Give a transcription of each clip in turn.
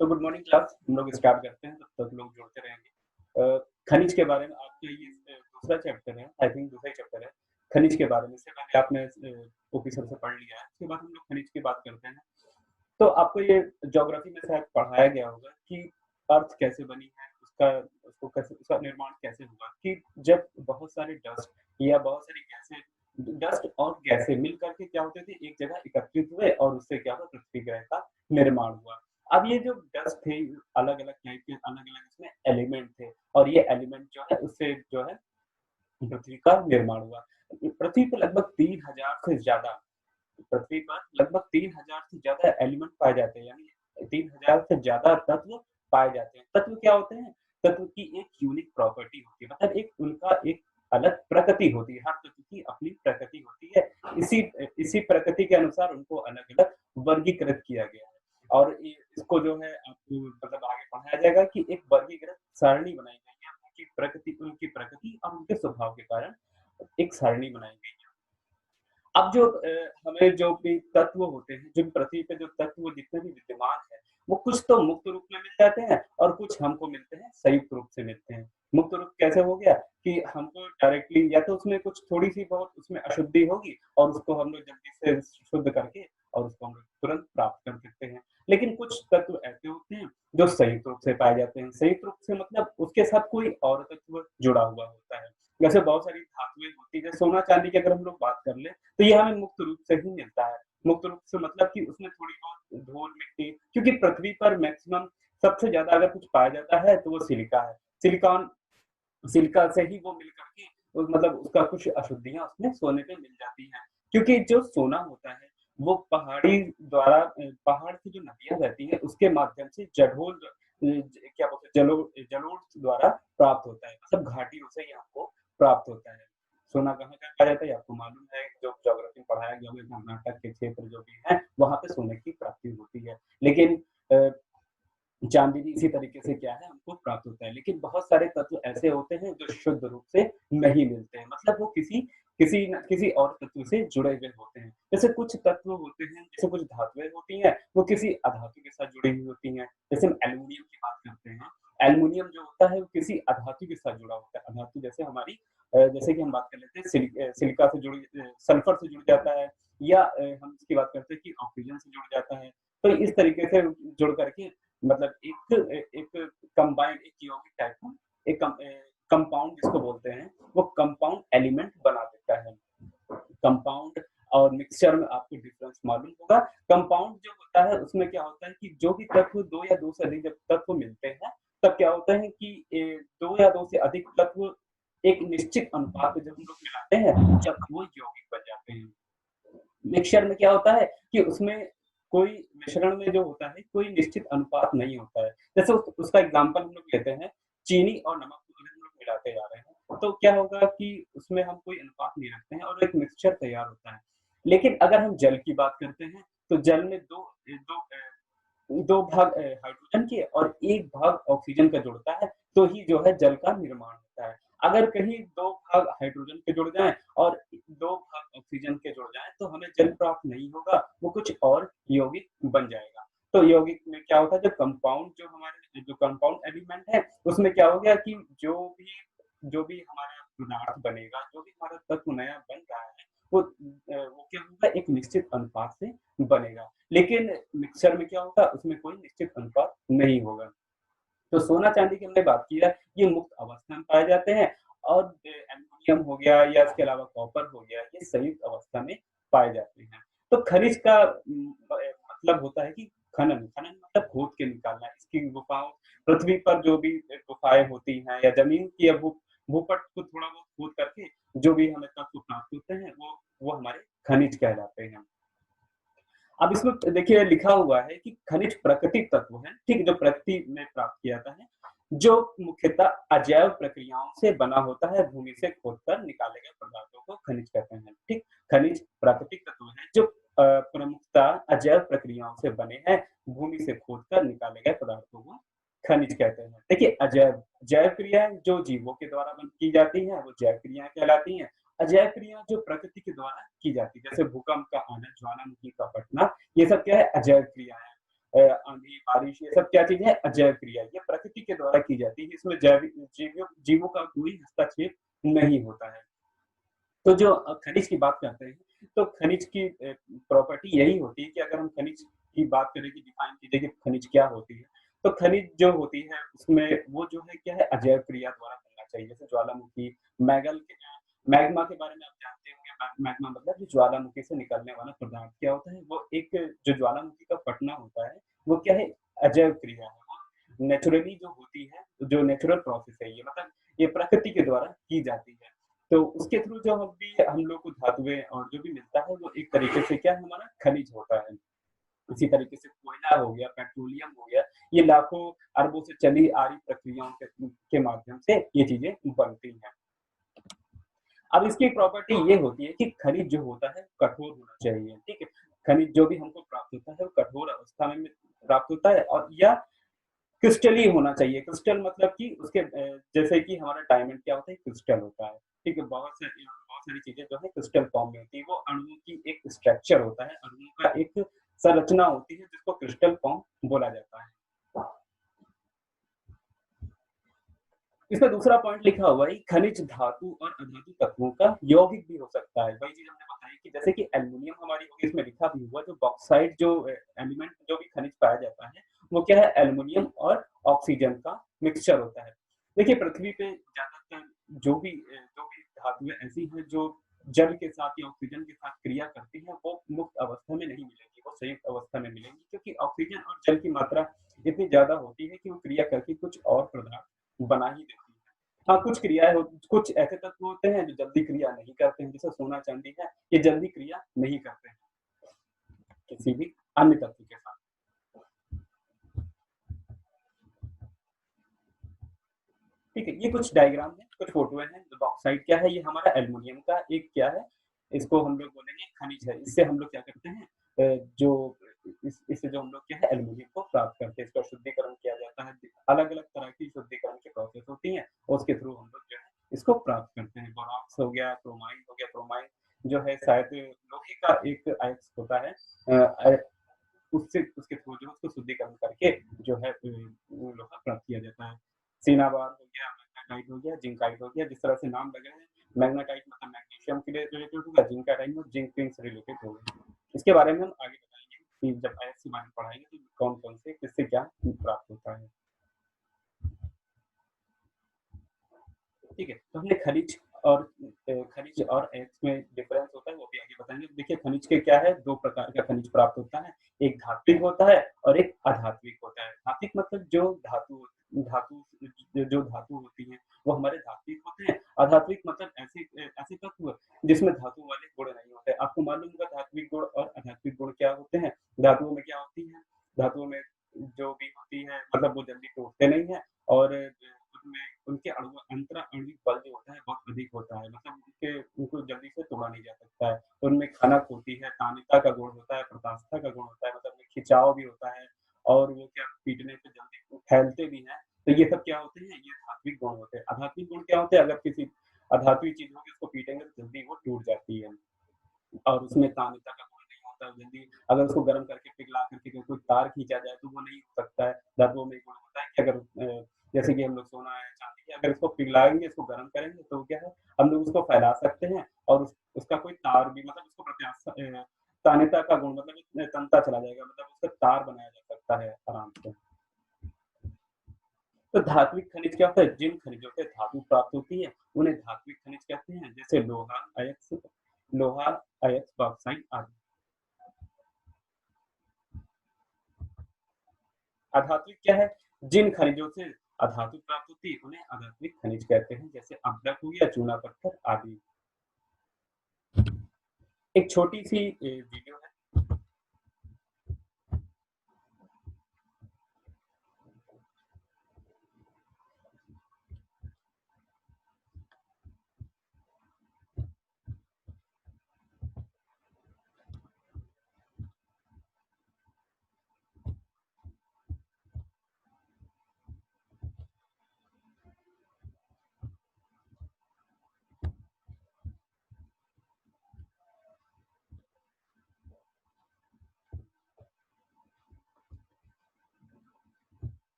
तो good morning class, हम लोग स्टार्ट करते हैं, तब तक लोग जुड़ते रहेंगे। खनिज के बारे में आपका ये दूसरा चैप्टर है, आई थिंक दूसरा ही चैप्टर है। खनिज के बारे में से पहले आपने ऑफिसर से पढ़ लिया है, उसके बाद हम लोग खनिज की बात करते हैं। तो आपको ये ज्योग्राफी में शायद पढ़ाया गया होगा कि अर्थ कैसे बनी है, उसका उसको कैसे उसका निर्माण कैसे हुआ कि जब बहुत सारे डस्ट या बहुत सारी गैसें डस्ट और गैसें मिल करके क्या होते थे, एक जगह एकत्रित हुए और उससे क्या हुआ, पृथ्वी ग्रह का निर्माण हुआ। अब ये जो डस्ट थे, अलग-अलग टाइप के अलग-अलग इसमें एलिमेंट थे और ये एलिमेंट जो है उससे जो है पृथ्वी का निर्माण हुआ। पृथ्वी पे लगभग 3000 से ज़्यादा पृथ्वी पर लगभग 3000 से ज़्यादा एलिमेंट पाए जाते हैं, यानी 3000 से ज़्यादा तत्व पाए जाते हैं। तत्व क्या होते हैं? तत्व की एक यूनिक प्रॉपर्टी होती है, मतलब एक उनका एक अलग प्रकृति होती है, हर तत्व की अपनी प्रकृति होती है। इसी इसी प्रकृति के अनुसार उनको अलग-अलग वर्गीकृत किया गया है और इसको जो है आपको मतलब आगे पढ़ाया जाएगा कि एक वर्गीकृत सारणी बनाई गई है, उनकी प्रकृति और उनके स्वभाव के कारण एक सारणी बनाई गई है। अब जो हमें जो भी तत्व होते हैं, जो पृथ्वी पे जो तत्व जितने भी विद्यमान हैं, वो कुछ तो मुक्त रूप में मिल जाते हैं और कुछ हमको मिलते हैं संयुक्त रूप से मिलते हैं। मुक्त रूप कैसे हो गया कि हमको डायरेक्टली या तो उसमें कुछ थोड़ी-सी बहुत उसमें अशुद्धि होगी और उसको हम लोग जल्दी से शुद्ध करके और उसको हम लोग तुरंत प्राप्त कर सकते हैं। लेकिन कुछ तत्व ऐसे होते हैं जो संयुक्त रूप से पाए जाते हैं। संयुक्त रूप से मतलब उसके साथ कोई और तत्व जुड़ा हुआ होता है। जैसे बहुत सारी धातुएँ होती हैं, सोना-चांदी की अगर हम लोग बात कर लें तो ये हमें मुक्त रूप से ही मिलता है। मुक्त रूप से मतलब कि उसमें थोड़ी बहुत धूल-मिट्टी, क्योंकि पृथ्वी पर मैक्सिमम सबसे ज़्यादा अगर कुछ पाया जाता है तो वो सिलिका है। सिलिकॉन सिलिका से ही वो मिल करके मतलब उसका कुछ अशुद्धियाँ उसमें सोने पे मिल जाती हैं। क्योंकि जो सोना होता है वो पहाड़ी द्वारा पहाड़ की जो नदियाँ बहती हैं उसके माध्यम से क्या बोलते हैं जलोढ़ द्वारा प्राप्त होता है। मतलब घाटियों से ही हमको प्राप्त होता है। सोना कहाँ-कहाँ पाया जाता है ये आपको मालूम है, जो ज्योग्राफी में पढ़ाया गया होगा, कर्नाटक के क्षेत्र जो भी हैं, वहाँ पे सोने की प्राप्ति होती है। लेकिन अ, चाँदी भी इसी तरीके से क्या है हमको प्राप्त होता है। लेकिन बहुत सारे तत्व ऐसे होते हैं जो शुद्ध रूप से नहीं मिलते हैं। मतलब वो किसी और तत्व से जुड़े हुए होते हैं। जैसे कुछ तत्व होते हैं, जैसे कुछ धातुएँ होती हैं, वो किसी अधातु के साथ जुड़ी हुई होती हैं। जैसे हम एल्युमीनियम की बात करते हैं। एल्युमीनियम जो होता है वो किसी अधातु के साथ जुड़ा होता है। अधातु जैसे हमारी जैसे कि हम बात कर लेते हैं सिलिका से जुड़ी सल्फर से जुड़ जाता है या हम इसकी बात करते हैं कि ऑक्सीजन से जुड़ जाता है। तो इस तरीके से जुड़ करके मतलब एक कंबाइंड एक यौगिक टाइप का कंपाउंड जिसको बोलते हैं, वो कंपाउंड एलिमेंट बना देता है। कंपाउंड और मिक्सचर में आपको डिफरेंस मालूम होगा। कंपाउंड जो होता है उसमें क्या होता है कि जो भी तत्व 2 या 2 से अधिक जब तत्व मिलते हैं, तब क्या होता है कि 2 या 2 से अधिक तत्व एक निश्चित अनुपात में जब हम लोग मिलाते हैं, जब वो यौगिक बन जाते हैं। मिक्सचर में क्या होता है कि उसमें कोई मिश्रण में जो होता है, कोई निश्चित अनुपात नहीं होता है। जैसे उसका एग्ज़ाम्पल हम लोग लेते हैं, चीनी और नमक को अगर हम लोग मिलाते जा रहे हैं, तो क्या होगा कि उसमें हम कोई अनुपात नहीं रखते हैं और एक मिक्सचर तैयार होता है। लेकिन अगर हम जल की बात करते हैं, तो जल में 2 भाग हाइड्रोजन के और 1 भाग ऑक्सीजन का जुड़ता है, तो ही जो है जल का निर्माण होता है। अगर कहीं 2 भाग हाइड्रोजन के जुड़ जाएँ और 2 भाग ऑक्सीजन के जुड़ जाएँ, तो हमें जल प्राप्त नहीं होगा, वो कुछ और यौगिक बन जाएगा। तो यौगिक में क्या होता है, जो कंपाउंड एलिमेंट है, उसमें क्या हो गया कि जो भी हमारा पदार्थ बनेगा, जो भी हमारा तत्व नया बन रहा है, वो क्या होगा, एक निश्चित अनुपात से बनेगा। लेकिन मिक्सचर में क्या होगा, उसमें कोई निश्चित अनुपात नहीं होगा। तो सोना-चांदी की हमने बात की है, ये मुक्त अवस्था में पाए जाते हैं और एल्यूमीनियम हो गया या इसके अलावा कॉपर हो गया, ये संयुक्त अवस्था में पाए जाते हैं। तो खनिज का मतलब होता है कि खनन मतलब खोद के निकालना, इसकी गुफाओं पृथ्वी पर जो भी गुफाएँ होती हैं या ज़मीन की या भूपट को थोड़ा बहुत खोद करके जो भी हमें तत्व प्राप्त होते हैं, वो हमारे खनिज कहलाते हैं। अब इसमें देखिए लिखा हुआ है कि खनिज प्राकृतिक तत्व है, ठीक? जो प्रकृति में प्राप्त किया जाता है, जो मुख्यतः अजैव प्रक्रियाओं से बना होता है, भूमि से खोदकर निकाले गए पदार्थों को खनिज कहते हैं, ठीक? खनिज प्राकृतिक तत्व हैं जो प्रमुखतः अजैव प्रक्रियाओं से बने हैं, भूमि से खोदकर निकाले गए पदार्थों को खनिज कहते हैं। देखिए जैव क्रियाएँ जो जीवों के द्वारा की जाती हैं, वो जैव क्रियाएँ कहलाती हैं। अजैव क्रिया जो प्रकृति के द्वारा की जाती है, जैसे भूकंप का आना, ज्वालामुखी का फटना, ये सब क्या है, अजैव क्रिया है। आंधी बारिश, ये सब क्या चीज़ है? अजैव क्रिया, ये प्रकृति के द्वारा की जाती है, इसमें जैविक जीवियों जीवों का कोई हस्तक्षेप नहीं होता है। तो जो खनिज की बात करते हैं, तो खनिज की प्रॉपर्टी यही होती है कि अगर हम खनिज की बात करें कि डिफाइन कीजिए कि खनिज क्या होती है, तो खनिज जो होती है उसमें वो जो है क्या है अजैव क्रिया द्वारा बनना चाहिए। जैसे ज्वालामुखी, मैग्मा के बारे में आप जानते होंगे। मैग्मा मतलब जो ज्वालामुखी से निकलने वाला पदार्थ क्या होता है, वो एक जो ज्वालामुखी का फटना होता है, वो क्या है अजैव क्रिया है। वो नेचुरली जो होती है, जो नेचुरल प्रोसेस है ये, मतलब ये प्रकृति के द्वारा की जाती है। तो उसके थ्रू जो हम लोग को धातुएँ और जो भी मिलता है वो एक तरीके से क्या है हमारा खनिज होता है। इसी तरीके से कोयला हो गया, पेट्रोलियम हो गया, ये लाखों अरबों से चली आ रही प्रक्रियाओं के माध्यम से ये चीज़ें बनती हैं। अब इसकी प्रॉपर्टी ये होती है कि खनिज जो होता है कठोर होना चाहिए, ठीक है? खनिज जो भी हमको प्राप्त होता है वो कठोर अवस्था में प्राप्त होता है और या क्रिस्टली होना चाहिए। क्रिस्टल मतलब कि उसके जैसे कि हमारा डायमंड क्या होता है? क्रिस्टल होता है, ठीक है? बहुत सारी चीज़ें जो है क्रिस्टल फॉर्म में होती है। वो अणुओं की एक स्ट्रक्चर होता है, अणुओं का एक संरचना होती है जिसको क्रिस्टल फॉर्म बोला जाता है। इसमें दूसरा पॉइंट लिखा हुआ है खनिज धातु और अधातु तत्वों का यौगिक भी हो सकता है। वही चीज़ हमने बताई कि जैसे कि एल्युमिनियम हमारी होगी, इसमें लिखा भी हुआ जो बॉक्साइट जो एलिमेंट जो भी खनिज पाया जाता है, वो क्या है एल्युमिनियम और ऑक्सीजन का मिक्सचर होता है। देखिए पृथ्वी पे ज़्यादातर जो भी धातुएँ ऐसी हैं जो जल के साथ या ऑक्सीजन के साथ क्रिया करती हैं, वो मुक्त अवस्था में नहीं मिलेंगी, वो संयुक्त अवस्था में मिलेंगी क्योंकि ऑक्सीजन और जल की मात्रा इतनी ज़्यादा होती है कि वो क्रिया करके कुछ और पदार्थ बना ही देती है। हाँ, कुछ ऐसे तत्व होते हैं जो जल्दी क्रिया नहीं करते हैं, जैसे सोना-चांदी है, ये जल्दी क्रिया नहीं करते हैं, किसी भी अन्य तत्व के साथ। ठीक है, ये कुछ डायग्राम है, कुछ फ़ोटोएँ हैं, जो बॉक्साइट क्या है, ये हमारा एल्युमिनियम का एक क्या है, इसको हम लोग बोलेंगे खनिज है। इससे हम लोग क्या करते हैं जो इससे जो हम लोग क्या है एल्युमिनियम को प्राप्त करते हैं, इसका शुद्धिकरण किया जाता है। अलग-अलग तरह की शुद्धिकरण की प्रोसेस होती है, और उसके थ्रू हम लोग जो है इसको प्राप्त करते हैं। बोरॉक्स हो गया, क्रोमाइन हो गया, क्रोमाइन जो है शायद लोहे का एक अयस्क होता है। उससे उसके थ्रू जो है उसको शुद्धिकरण करके जो है वो लोहा प्राप्त किया जाता है। सिनाबार हो गया, मैग्नेटाइट हो गया, जिंकाइट हो गया, जिस तरह से नाम लगे हैं, मैग्नेटाइट मतलब मैग्नीशियम के लिए रिलेटेड होगा, जिंकाइट में जिंक से रिलेटेड होगा। इसके बारे में हम आगे बताएँगे कि जब अयस्क के बारे में पढ़ाएँगे तो कौन-कौन से किससे क्या प्राप्त होता है। ठीक है, तो हमने खनिज और अयस्क में डिफरेंस होता है, वो भी आगे बताएँगे। देखिए खनिज के क्या है, 2 प्रकार का खनिज प्राप्त होता है, एक धात्विक होता है और एक अधात्विक होता है। धात्विक मतलब धातु जो धातु होती हैं, वो हमारे धात्विक होते हैं। अधात्विक मतलब ऐसे तत्व जिसमें धातु वाले गुण नहीं होते। आपको मालूम होगा धात्विक गुण और अधात्विक गुण क्या होते हैं? धातुओं में क्या होती हैं? धातुओं में जो भी होती है मतलब वो जल्दी टूटते नहीं हैं और उनमें उनके आणविक बल जो होता है बहुत अधिक होता है, मतलब उनको जल्दी से तोड़ा नहीं जा सकता है। उनमें खनक होती है, तानिता का गुण होता है, प्रकाशता का गुण होता है, मतलब उनमें खिंचाव भी होता है और वो क्या पीटने पे जल्दी फैलते भी हैं। तो ये सब क्या होते हैं, ये धात्विक गुण होते हैं। अधात्विक गुण क्या होते हैं, अगर किसी अधात्विक चीज़ होगी उसको पीटेंगे तो जल्दी वो टूट जाती है। और उसमें तानिता का गुण नहीं होता है जल्दी, अगर उसको गर्म करके पिघला करके कोई तार खींचा जाए तो वो नहीं हो सकता है। धातुओं में एक गुण होता है कि अगर जैसे कि हम लोग सोना है, चांदी है, अगर इसको पिघलाएँगे, इसको गर्म करेंगे तो क्या है, हम लोग उसको फैला सकते हैं और उसका कोई तार भी मतलब उसको तान्यता का गुण मतलब इसमें तनता चला जाएगा, मतलब उसका तार बनाया जा सकता है आराम से। तो धात्विक खनिज क्या होता है? जिन खनिजों से धातु प्राप्त होती है, उन्हें धात्विक खनिज कहते हैं, जैसे लोहा, अयस्क, बॉक्साइट आदि। अधात्विक क्या है? जिन खनिजों से अधातु प्राप्त होती है, उन्हें अधात्विक खनिज कहते हैं, जैसे अभ्रक हो गया, चूना पत्थर आदि। एक छोटी-सी वीडियो है।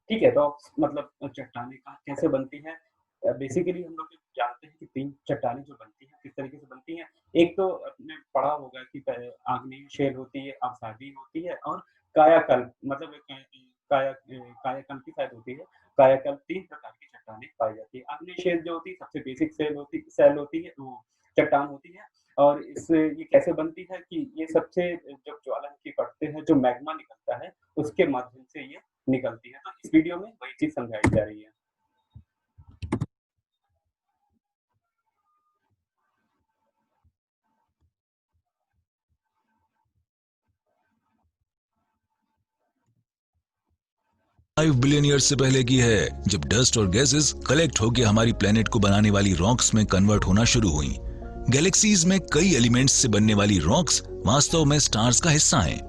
ठीक है, रॉक्स मतलब चट्टानें कहाँ कैसे बनती हैं? बेसिकली हम लोग जानते हैं कि 3 चट्टानें जो बनती हैं, किस तरीके से बनती हैं। एक तो आपने पढ़ा होगा कि आग्नेय शेल होती है, अवसादी होती है और कायाकल्प मतलब कायाकल्प की शायद होती है। कायाकल्प 3 प्रकार की चट्टानें पाई जाती है। आग्नेय शेल जो होती है सबसे बेसिक सेल होती है, वो चट्टान होती है और इससे ये कैसे बनती है कि ये सबसे जब ज्वालामुखी फटते हैं, जो मैग्मा निकलता है, उसके माध्यम से ये निकलती है। तो इस वीडियो में वही चीज़ समझाई जा रही है। फाइव बिलियन ईयर से पहले की है, जब डस्ट और गैसेस कलेक्ट होकर हमारी प्लेनेट को बनाने वाली रॉक्स में कन्वर्ट होना शुरू हुई। गैलेक्सीज में कई एलिमेंट्स से बनने वाली रॉक्स वास्तव में स्टार्स का हिस्सा हैं।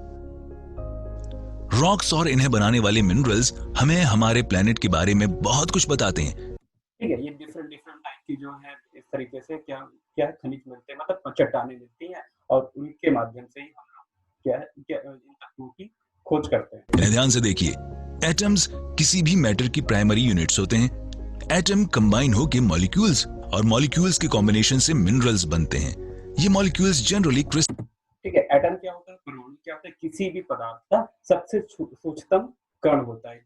रॉक्स और इन्हें बनाने वाले मिनरल्स हमें हमारे प्लेनेट के बारे में बहुत कुछ बताते हैं। ठीक है, ये डिफरेंट डिफरेंट टाइप की जो है इस तरीके से क्या क्या है खनिज मिलते हैं मतलब चट्टानें मिलती हैं और उनके माध्यम से ही हम लोग क्या इन तत्वों की खोज करते हैं। इन्हें ध्यान से देखिए, एटम्स किसी भी मैटर की प्राइमरी यूनिट्स होते हैं। एटम कंबाइन होकर मॉलिक्यूल्स और मॉलिक्यूल्स के कॉम्बिनेशन से मिनरल्स बनते हैं। ये मॉलिक्यूल्स जनरली ठीक है, एटम क्या होता है, परमाणु क्या होता है, किसी भी पदार्थ का सबसे सूक्ष्मतम कण होता है,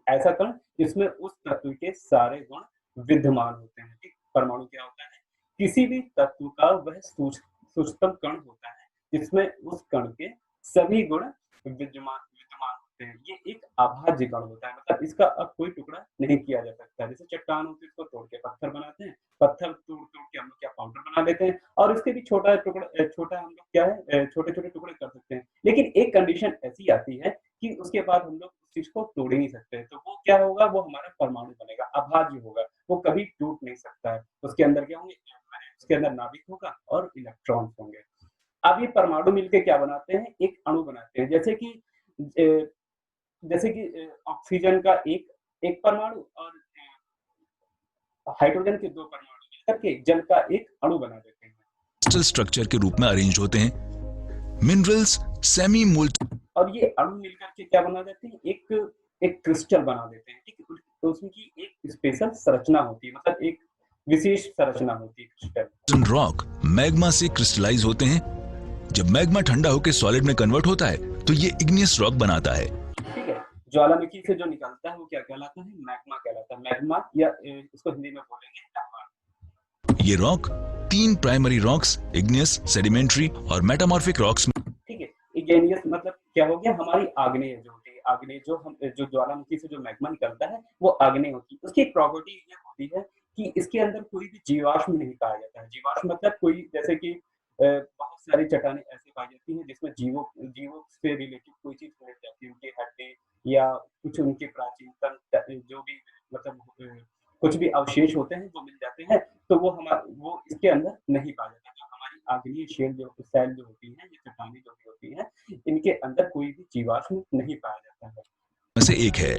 ऐसा कण जिसमें उस तत्व के सारे गुण विद्यमान होते हैं। ठीक, परमाणु क्या होता है, किसी भी तत्व का वह सूक्ष्मतम कण होता है जिसमें उस कण के सभी गुण विद्यमान विद्यमान होते हैं। ये एक अभाज्य कण होता है, मतलब इसका अब कोई टुकड़ा नहीं किया जा सकता। जैसे चट्टान होती है, उसको तोड़ के पत्थर बनाते हैं, पत्थर तोड़-तोड़ के हम लोग क्या पाउडर बना लेते हैं और उसके भी छोटा हम लोग क्या है छोटे-छोटे टुकड़े कर सकते हैं। लेकिन एक कंडीशन ऐसी आती है कि उसके बाद हम लोग उस चीज़ को तोड़ ही नहीं सकते। तो वो क्या होगा, वो हमारा परमाणु बनेगा, अभाज्य होगा, वो कभी टूट नहीं सकता है। उसके अंदर क्या होंगे, उसके अंदर नाभिक होगा और इलेक्ट्रॉन्स होंगे। अब ये परमाणु मिलके क्या बनाते हैं, एक अणु बनाते हैं। जैसे कि ऑक्सीजन का एक एक परमाणु और हाइड्रोजन के 2 परमाणु मिलकर के जल का एक अणु बना देते हैं। क्रिस्टल स्ट्रक्चर के रूप में अरेंज होते हैं। मिनरल्स सेमी मोल्ट और ये अणु मिलकर के क्या बना देते हैं, एक एक क्रिस्टल बना देते हैं। ठीक है, तो उसकी एक स्पेशल संरचना होती है, मतलब एक विशेष संरचना होती है क्रिस्टल। रॉक मैग्मा से क्रिस्टलाइज होते हैं। जब मैग्मा ठंडा होकर सॉलिड में कन्वर्ट होता है तो ये इग्नियस रॉक बनाता है। ठीक है, ज्वालामुखी से जो निकलता है वो क्या कहलाता है, मैग्मा कहलाता है। मैग्मा या इसको हिंदी में बोलेंगे लावा। ये rock 3 primary rocks igneous, sedimentary और मेटामॉर्फिक रॉक्स में। ठीक है, इग्नियस मतलब क्या हो गया, हमारी आग्नेय जो होती है, आग्नेय जो ज्वालामुखी से जो मैग्मा निकलता है वो आग्नेय होती है। उसकी एक प्रॉपर्टी ये होती है कि इसके अंदर कोई भी जीवाश्म नहीं पाया जाता है। जीवाश्म मतलब कोई, जैसे कि बहुत सारी चट्टानें ऐसी पाई जाती हैं जिसमें जीवों जीवों से रिलेटेड कोई चीज़ मिल जाती है, उनकी हड्डी या कुछ उनके प्राचीनतम जो भी मतलब कुछ भी अवशेष होते हैं वो मिल जाते हैं, तो वो इसके अंदर नहीं पाया जाता। जो हमारी आग्नेय सेल जो होती हैं, ये चट्टानें जो भी होती हैं, इनके अंदर कोई भी जीवाश्म नहीं पाया जाता है। में से एक है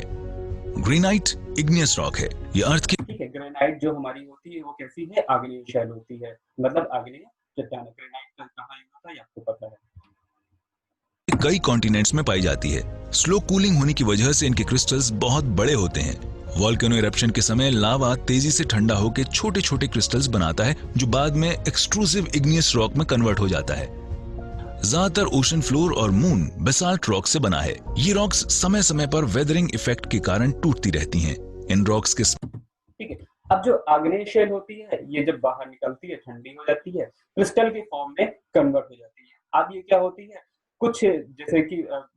ग्रेनाइट, इग्नियस रॉक है। ये अर्थ की ठीक है, ग्रेनाइट जो हमारी होती है वो कैसी है, आग्नेय शेल होती है, मतलब आग्नेय चट्टान। ग्रेनाइट का कहाँ यूज़ होता है ये आपको पता है। कई कॉन्टिनेंट्स में पाई जाती है। स्लो कूलिंग होने की वजह से इनके क्रिस्टल्स बहुत बड़े होते हैं। वॉल्केनो इरप्शन के समय लावा तेजी से ठंडा होकर छोटे छोटे क्रिस्टल्स बनाता है, जो बाद में एक्सट्रूसिव इग्नियस रॉक में कन्वर्ट हो जाता है। ज्यादातर ओशन फ्लोर और मून बेसाल्ट रॉक से बना है। ये रॉक्स समय समय पर वेदरिंग इफेक्ट के कारण टूटती रहती हैं। इन रॉक्स के ठीक है, अब जो आग्नेय शेल होती है, ये जब बाहर निकलती है, ठंडी हो जाती है, क्रिस्टल के फॉर्म में कन्वर्ट हो जाती है। अब ये क्या होती है, कुछ जैसे कि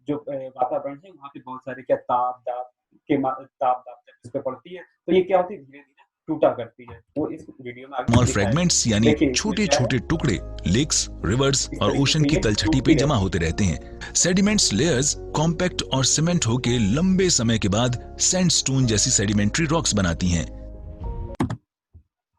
जो वातावरण है वहाँ पे बहुत सारे क्या ताप दाप जब इस पे पड़ती है, तो ये क्या होती है, धीरे-धीरे टूटा करती है। वो इस वीडियो में आगे स्मॉल दिखाया है। फ्रेगमेंट्स यानी देखिए इसमें छोटे क्या है, छोटे टुकड़े लेक्स, रिवर्स इस और तरीके ओशन से की ये तलछटी पे टूटती जमा रहती होते रहते हैं। सेडिमेंट्स लेयर्स कॉम्पैक्ट और सीमेंट होके लंबे समय के बाद सैंडस्टोन जैसी सेडिमेंट्री रॉक्स बनाती हैं।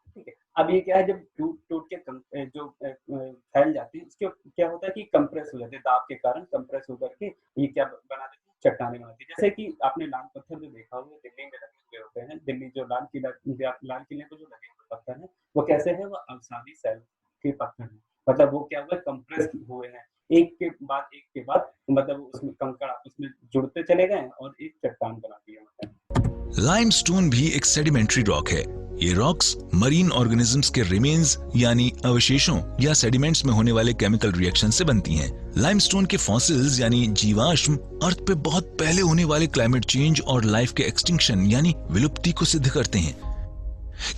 ठीक है। अब ये क्या है, जब टूट के फैल जाती है, उसके क्या होता है कि कंप्रेस हो जाते हैं, दाब के कारण कंप्रेस होकर के ये क्या बना देती है, चट्टानें बनाती है। जैसे कि आपने लाल पत्थर जो देखा होगा दिल्ली में लगे हुए होते हैं, दिल्ली जो लाल किले पे जो लगे हुए पत्थर हैं, वो कैसे हैं, वो अवसादी सेल के पत्थर हैं। मतलब वो क्या हुआ, कंप्रेस हुए हैं, एक के बाद मतलब उसमें कंकड़ आपस में जुड़ते चले गए और एक चट्टान बना दिया मतलब। लाइमस्टोन भी एक सेडिमेंट्री रॉक है। ये रॉक्स मरीन ऑर्गेनिजम्स के रिमेन्स यानी अवशेषों या सेडिमेंट्स में होने वाले केमिकल रिएक्शन से बनती हैं। लाइमस्टोन के फॉसिल्स यानी जीवाश्म अर्थ पे बहुत पहले होने वाले क्लाइमेट चेंज और लाइफ के एक्सटिंक्शन यानी विलुप्ति को सिद्ध करते हैं।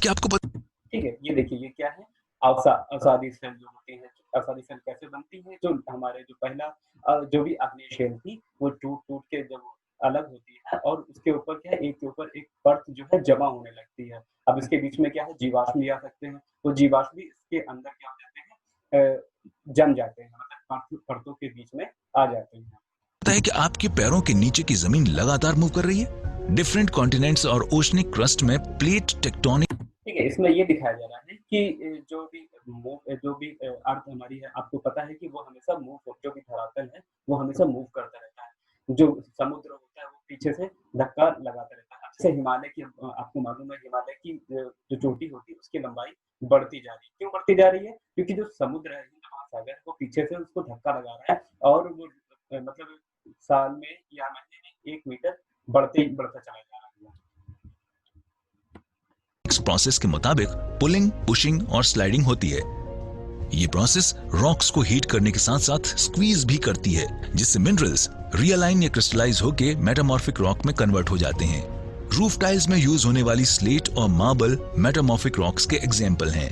क्या आपको पता? ठीक है, ये देखिए ये क्या है, अवसादी सेल जो होती है, अवसादी सेल कैसे बनती है, जो हमारे जो पहला जो भी आग्नेय शेल थी वो टूट के जब अलग होती है और उसके ऊपर क्या है, एक के ऊपर एक परत जो है जमा होने लगती है। अब इसके बीच में क्या है, जीवाश्म भी आ सकते हैं, वो जीवाश्म भी इसके अंदर क्या हो जाते हैं, जम जाते हैं, मतलब परतों के बीच में आ जाते हैं। पता है कि आपके पैरों के नीचे की जमीन लगातार मूव कर रही है। डिफरेंट कॉन्टिनेंट्स और ओशनिक क्रस्ट में प्लेट टेक्टोनिक। ठीक है, इसमें ये दिखाया जा रहा है कि जो भी अर्थ हमारी है, आपको पता है कि वो हमेशा जो भी धरातल है, वो हमेशा मूव करता रहता है। जो समुद्र होता है, वो पीछे से धक्का लगाता रहता है। जैसे हिमालय की आपको मालूम है, हिमालय की जो चोटी होती है, उसकी लंबाई बढ़ती जा रही है। क्यों बढ़ती जा रही है? क्योंकि जो समुद्र है, हिंद महासागर, वो पीछे से उसको धक्का लगा रहा है और वो मतलब साल में या महीने में 1 मीटर बढ़ता चला जा रहा है। इस प्रोसेस के मुताबिक पुलिंग, पुशिंग और स्लाइडिंग होती है। ये प्रोसेस रॉक्स को हीट करने के साथ साथ स्क्वीज भी करती है, जिससे मिनरल्स रियलाइन या क्रिस्टलाइज होकर मेटामॉर्फिक रॉक में कन्वर्ट हो जाते हैं। रूफ टाइल्स में यूज होने वाली स्लेट और मार्बल मेटामॉर्फिक रॉक्स के एग्जाम्पल हैं।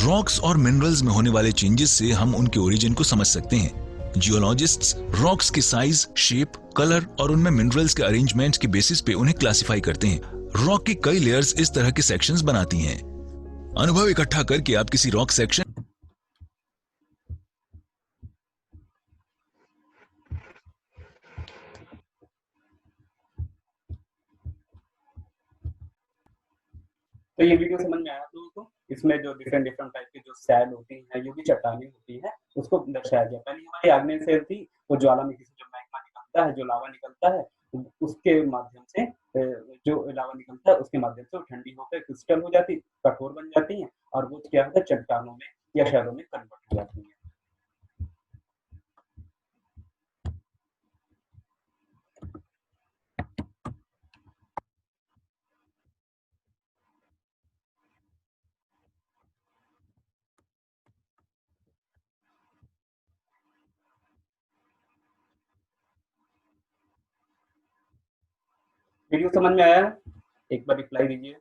रॉक्स और मिनरल्स में होने वाले चेंजेस से हम उनके ओरिजिन को समझ सकते हैं। जियोलॉजिस्ट्स रॉक्स के साइज, शेप, कलर और उनमें मिनरल्स के अरेंजमेंट के बेसिस पे उन्हें क्लासिफाई करते हैं। रॉक की कई लेयर्स इस तरह के सेक्शंस बनाती हैं। अनुभव इकट्ठा करके आप किसी रॉक सेक्शन तो ये वीडियो समझ में आया आप लोगों को? इसमें जो डिफरेंट टाइप के जो सैल होती हैं, जो भी चट्टानें होती हैं, उसको दर्शाया गया। पहले हमारी आग्नेय सेल थी, वो ज्वालामुखी से जो मैग्मा निकलता है, जो लावा निकलता है, उसके माध्यम से जो लावा निकलता है, उसके माध्यम से वो ठंडी होकर क्रिस्टल हो जाती, कठोर बन जाती हैं और वो क्या होता है, चट्टानों में या शैलों में कन्वर्ट हो जाती हैं। वीडियो समझ में आया? एक बार रिप्लाई दीजिए।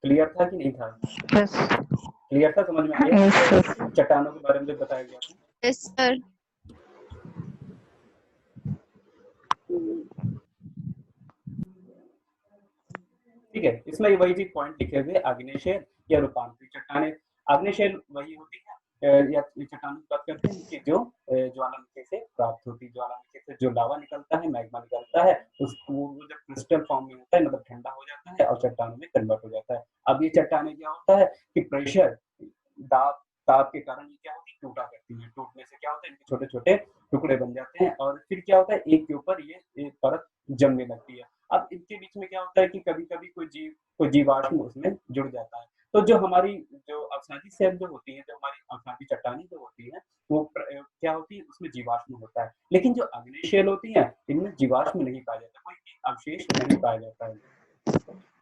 क्लियर था कि नहीं था? यस क्लियर था, समझ में आया? यस चट्टानों के बारे में जो बताया गया था। Yes sir. ठीक है, इसमें वही चीज पॉइंट लिखे हुए, आग्नेय शेल या रूपांतरित चट्टानें। आग्नेय शेल वही होती है या चट्टानों की बात करते हैं कि जो ज्वालामुखी से प्राप्त होती है, ज्वालामुखी से जो लावा निकलता है, मैग्मा निकलता है, वो जब क्रिस्टल फॉर्म में होता है, मतलब ठंडा हो जाता है और चट्टानों में कन्वर्ट हो जाता है। अब ये चट्टानें क्या होता है कि प्रेशर, दाब दाब के कारण ये क्या होती है, टूटा करती है। टूटने से क्या होता है, इनके छोटे छोटे टुकड़े बन जाते हैं और फिर क्या होता है, एक के ऊपर ये एक परत जमने लगती है। अब इनके बीच में क्या होता है कि कभी कभी कोई जीवाश्म उसमें जुड़ जाता है। तो जो हमारी जो अवसादी सेल जो होती है, जो हमारी अवसादी चट्टानें जो होती है, वो क्या होती है, उसमें जीवाश्म होता है। लेकिन जो आग्नेय शेल होती है, इनमें जीवाश्म नहीं पाया जाता, कोई भी अवशेष नहीं पाया जाता है।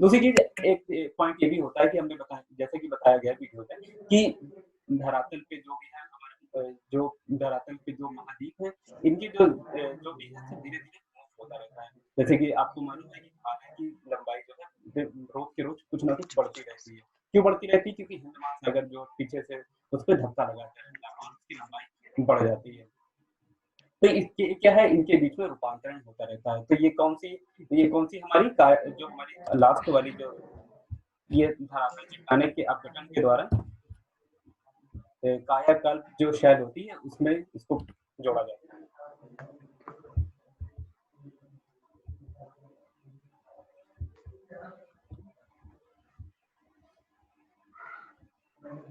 दूसरी चीज, एक पॉइंट ये भी होता है कि हमने बताया, जैसे कि बताया गया वीडियो में, कि धरातल पे जो भी है हमारे जो धरातल पे जो महाद्वीप है, इनकी जो भी है धीरे धीरे होता रहता है। जैसे कि आपको मालूम है कि हिमालय की लंबाई जो है रोज के रोज कुछ ना कुछ बढ़ती रहती है। क्यों बढ़ती रहती है? क्योंकि हिंद महासागर जो पीछे से उस पर धक्का लगाता रहता है और उसकी लंबाई बढ़ जाती है। तो इसके क्या है, इनके बीच में रूपांतरण होता रहता है। तो ये कौन सी हमारी जो हमारी लास्ट वाली जो ये धरातल चिपकाने के अपघटन के द्वारा कायाकल्प जो शैल होती है, उसमें इसको जोड़ा जाता है।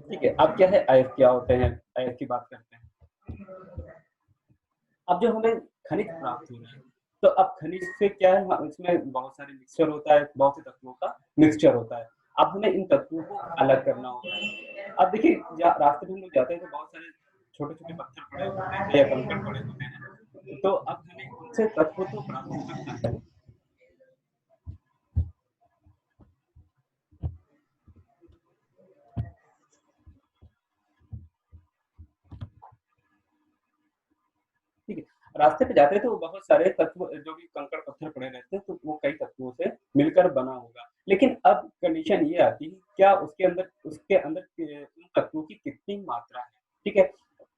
ठीक है, अब क्या है, अयस्क क्या होते हैं, अयस्क की बात करते हैं। अब जो हमें खनिज प्राप्त हो रहे हैं, तो अब खनिज से क्या है, इसमें बहुत सारे मिक्सचर होता है, बहुत से तत्वों का मिक्सचर होता है। अब हमें इन तत्वों को अलग करना होता है। अब देखिए, रास्ते में हम लोग जाते हैं तो बहुत सारे छोटे छोटे पत्थर पड़े होते हैं या कंकड़ पड़े होते हैं, तो अब हमें उनसे तत्व तो प्राप्त हो सकता है, रास्ते पे जाते हैं तो बहुत सारे तत्व जो भी कंकड़ पत्थर पड़े रहते हैं तो वो कई तत्वों से मिलकर बना होगा। लेकिन अब कंडीशन ये आती है क्या उसके अंदर उन तत्वों की कितनी मात्रा है, ठीक है?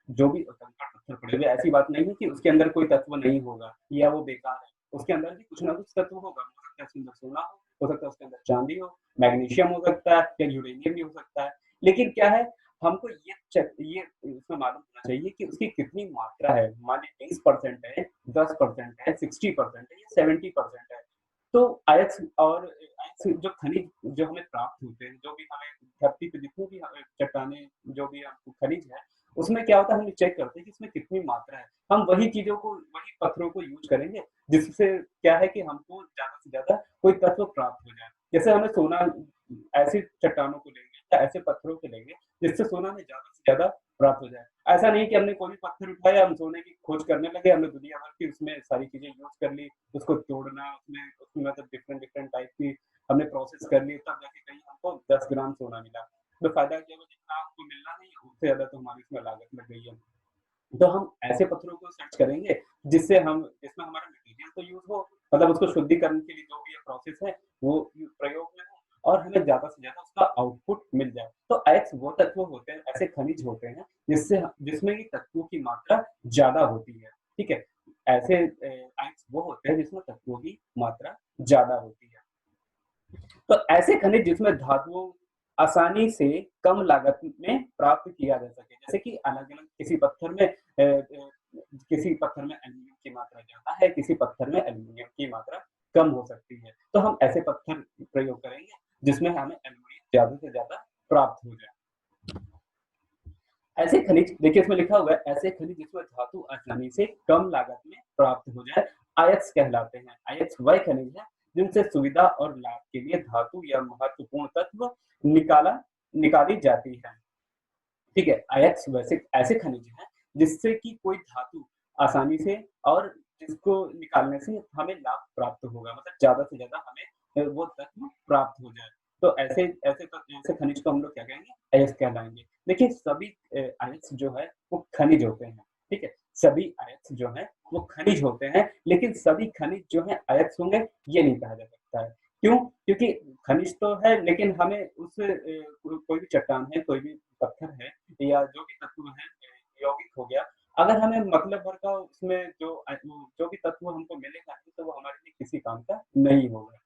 जो भी कंकड़ पत्थर पड़े हुए ऐसी बात नहीं है कि उसके अंदर कोई तत्व नहीं होगा या वो बेकार है। उसके अंदर भी कुछ ना कुछ तत्व होगा। हो सकता है उसके अंदर सोना हो सकता है उसके अंदर चांदी हो, मैग्नीशियम हो सकता है या यूरेनियम भी हो सकता है। लेकिन क्या है हमको ये इसमें मालूम होना चाहिए कि उसकी कितनी मात्रा है। मान लीजिए 20% है, 10% है, 60% है या 70% है। तो अयस्क और अयस्क जो खनिज जो हमें प्राप्त होते हैं, जो भी हमें धरती पे जितनी भी हमें चट्टानें जो भी हमको खनिज है, उसमें क्या होता है हम चेक करते हैं कि इसमें कितनी मात्रा है। हम वही पत्थरों को यूज़ करेंगे जिससे क्या है कि हमको ज़्यादा से ज़्यादा कोई तत्व प्राप्त हो जाए। जैसे हमें सोना ऐसी चट्टानों को लेंगे या ऐसे पत्थरों को लेंगे जिससे सोना हमें ज़्यादा से ज़्यादा प्राप्त हो जाए। ऐसा नहीं कि हमने कोई भी पत्थर उठाया, हम सोने की खोज करने लगे, हमने दुनिया भर की उसमें सारी चीज़ें यूज़ कर ली, उसको तोड़ना, उसमें मतलब डिफरेंट डिफरेंट टाइप की हमने प्रोसेस कर ली, तब जाके कहीं हमको 10 ग्राम सोना मिला। तो फ़ायदा क्या हुआ जितना हमको मिलना नहीं है, उससे ज़्यादा तो हमारी इसमें लागत लग गई है। तो हम ऐसे पत्थरों को सर्च करेंगे जिसमें हमारा मटेरियल तो यूज़ हो, मतलब उसको शुद्धिकरण के लिए जो भी ये प्रोसेस है, वो प्रयोग में हो और हमें ज़्यादा से ज़्यादा उसका आउटपुट मिल जाए। तो अयस्क वो तत्व होते हैं, ऐसे खनिज होते हैं जिसमें ये तत्वों की मात्रा ज़्यादा होती है, ठीक है? ऐसे अयस्क वो होते हैं जिसमें तत्वों की मात्रा ज़्यादा होती है। तो ऐसे खनिज जिसमें धातुओं आसानी से कम लागत में प्राप्त किया जा सके, जैसे कि अलग-अलग किसी पत्थर में एल्यूमीनियम की मात्रा ज़्यादा है, किसी पत्थर में एल्यूमीनियम की मात्रा कम हो सकती है। तो हम ऐसे पत्थर प्रयोग करेंगे जिसमें हमें एल्यूमीनियम ज़्यादा से ज़्यादा प्राप्त हो जाए। ऐसे खनिज देखिए इसमें लिखा हुआ है ऐसे खनिज जिसमें धातु आसानी से कम लागत में प्राप्त हो जाए, अयस्क कहलाते हैं। अयस्क वह खनिज है जिनसे सुविधा और लाभ के लिए धातु या महत्वपूर्ण तत्व निकाला निकाली जाती है। ठीक है, अयस्क वैसे ऐसे खनिज हैं जिससे कि कोई धातु आसानी से और जिसको निकालने से हमें लाभ प्राप्त होगा, मतलब ज़्यादा से ज़्यादा हमें वो तत्व प्राप्त हो जाए। तो ऐसे खनिज को हम लोग क्या कहेंगे? अयस्क कहलाएँगे। देखिए सभी अयस्क जो है वो खनिज होते हैं, ठीक है? सभी अयस्क जो हैं वो खनिज होते हैं, लेकिन सभी खनिज जो हैं अयस्क होंगे ये नहीं कहा जा सकता है। क्यों? क्योंकि खनिज तो है लेकिन हमें कोई भी चट्टान है, कोई भी पत्थर है या जो भी तत्व है यौगिक हो गया, अगर हमें मतलब भर का उसमें जो भी तत्व हमको मिलेगा नहीं तो वो हमारे लिए किसी काम का नहीं होगा।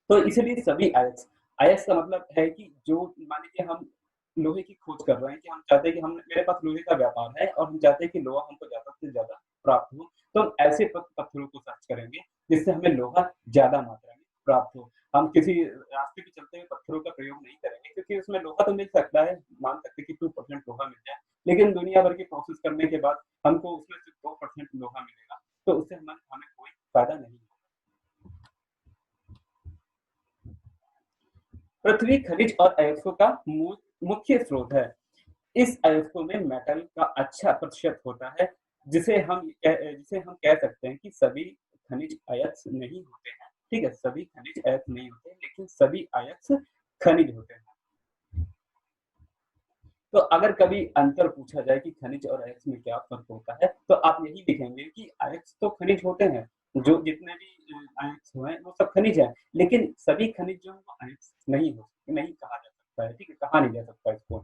तो इसीलिए सभी अयस्क अयस्क का मतलब है कि जो मान लीजिए हम लोहे की खोज कर रहे हैं कि हम चाहते हैं कि हम मेरे पास लोहे का व्यापार है और हम चाहते हैं कि लोहा हमको ज़्यादा से ज़्यादा प्राप्त हो, तो हम ऐसे पत्थरों को सर्च करेंगे जिससे हमें लोहा ज़्यादा मात्रा में प्राप्त हो। हम किसी रास्ते पे चलते हुए पत्थरों का प्रयोग नहीं करेंगे क्योंकि उसमें लोहा तो मिल सकता है, मान सकते हैं कि 2% लोहा मिल जाए, लेकिन दुनिया भर की प्रोसेस करने के बाद हमको उसमें सिर्फ 2% लोहा मिलेगा, तो उससे हमें हमें कोई फ़ायदा नहीं होगा। पृथ्वी खनिज और अयस्कों का मुख्य स्रोत है। इस अयस्कों में मेटल का अच्छा प्रतिशत होता है, जिसे हम कह सकते हैं कि सभी खनिज अयस्क नहीं होते हैं। ठीक है? सभी खनिज अयस्क नहीं होते, लेकिन सभी अयस्क खनिज होते हैं। तो अगर कभी अंतर पूछा जाए कि खनिज और अयस्क में क्या फ़र्क होता है, तो आप यही लिखेंगे कि अयस्क तो खनिज होते हैं, जो जितने भी अयस्क हैं, वो सब खनिज हैं, लेकिन सभी खनिज जो हैं वो अयस्क नहीं कहा जा सकता है, ठीक है? कहा नहीं जा सकता इसको।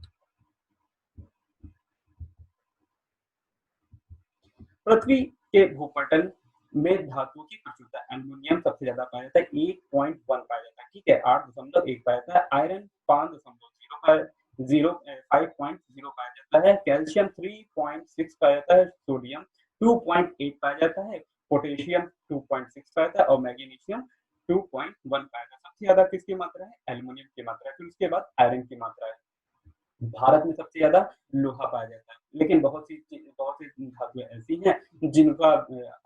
पृथ्वी के भूपटल में धातुओं की प्रचुरता एल्युमिनियम सबसे ज़्यादा पाया जाता है 8.1 पाया जाता है, ठीक है? 8.1 पाया जाता है, आयरन 5.0 पाया जाता है, कैल्शियम 3.6 पाया जाता है, सोडियम 2.8 पाया जाता है, पोटेशियम 2.6 पाया जाता है और मैग्नीशियम 2.1 पाया जाता है। सबसे ज़्यादा किसकी मात्रा है? एल्युमिनियम की मात्रा है, फिर उसके बाद आयरन की मात्रा है। भारत में सबसे ज़्यादा लोहा पाया जाता है, लेकिन बहुत सी धातुएँ ऐसी हैं जिनका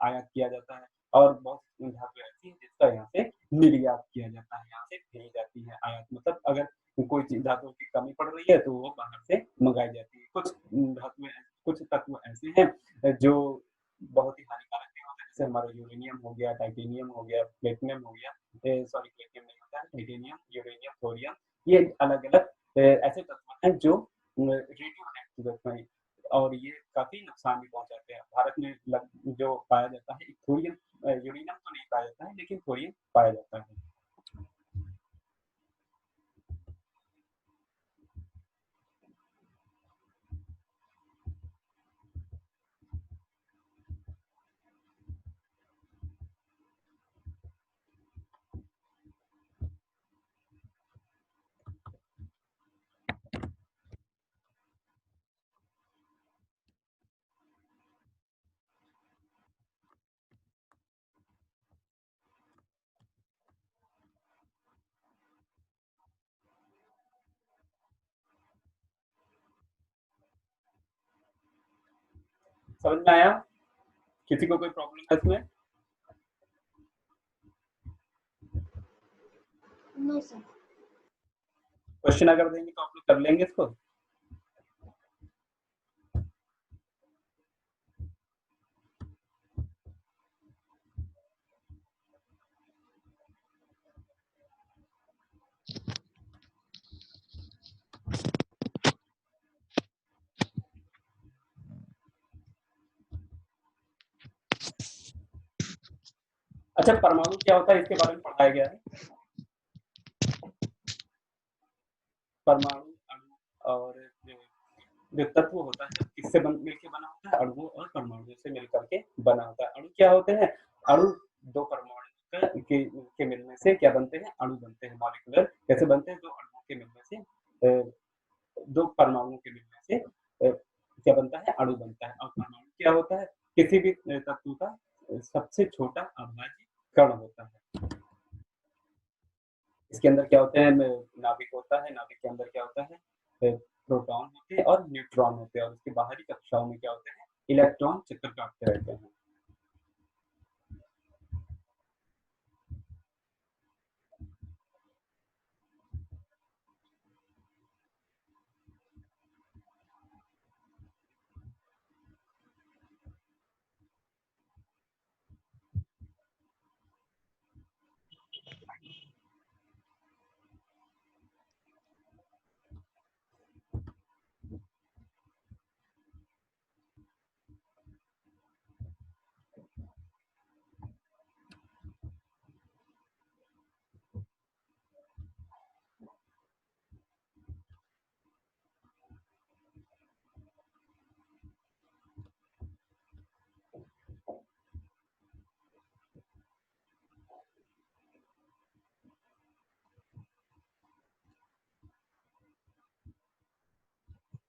आयात किया जाता है और बहुत सी धातुएँ ऐसी हैं जिसका यहाँ से निर्यात किया जाता है, यहाँ से भेजी जाती है। आयात मतलब अगर कोई चीज़ धातुओं की कमी पड़ रही है तो वो बाहर से मँगाई जाती है। कुछ तत्व ऐसे हैं जो बहुत ही हानिकारक नहीं होते, जैसे हमारा यूरेनियम हो गया, टाइटेनियम हो गया, प्लेटिनम हो गया, सॉरी प्लेटिनम नहीं होता है, टाइटेनियम, यूरेनियम, थोरियम ये अलग-अलग ऐसे तत्व हैं जो रेडियो एक्टिव हैं और ये काफ़ी नुकसान भी पहुँचाते हैं। भारत में जो पाया जाता है थोरियम, यूरेनियम तो नहीं पाया जाता है लेकिन थोरियम पाया जाता है। समझ में आया? किसी को कोई प्रॉब्लम है इसमें? No sir. क्वेश्चन अगर देंगे तो आप लोग कर लेंगे इसको? अच्छा, परमाणु क्या होता है इसके बारे में पढ़ाया गया है। परमाणु, अणु और जो तत्व होता है किससे मिलकर बना होता है? अणुओं और परमाणुओं से मिलकर के बना होता है। अणु क्या होते हैं? अणु दो परमाणु के मिलने से क्या बनते हैं? अणु बनते हैं। मॉलिक्यूलर कैसे बनते हैं? दो अणुओं के मिलने से, दो परमाणुओं के मिलने से क्या बनता है? अणु बनता है। और परमाणु क्या होता है? किसी भी तत्व का सबसे छोटा अविभाज्य कण होता है। इसके अंदर क्या होते हैं? नाभिक होता है। नाभिक के अंदर क्या होता है? प्रोटॉन होते हैं और न्यूट्रॉन होते हैं, और उसकी बाहरी कक्षाओं में क्या होते हैं? इलेक्ट्रॉन चक्कर काटते रहते हैं।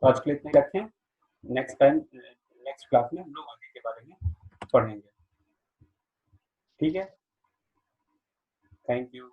तो आज के लिए इतना ही रखें। नेक्स्ट क्लास में हम लोग आगे के बारे में पढ़ेंगे। ठीक है, थैंक यू।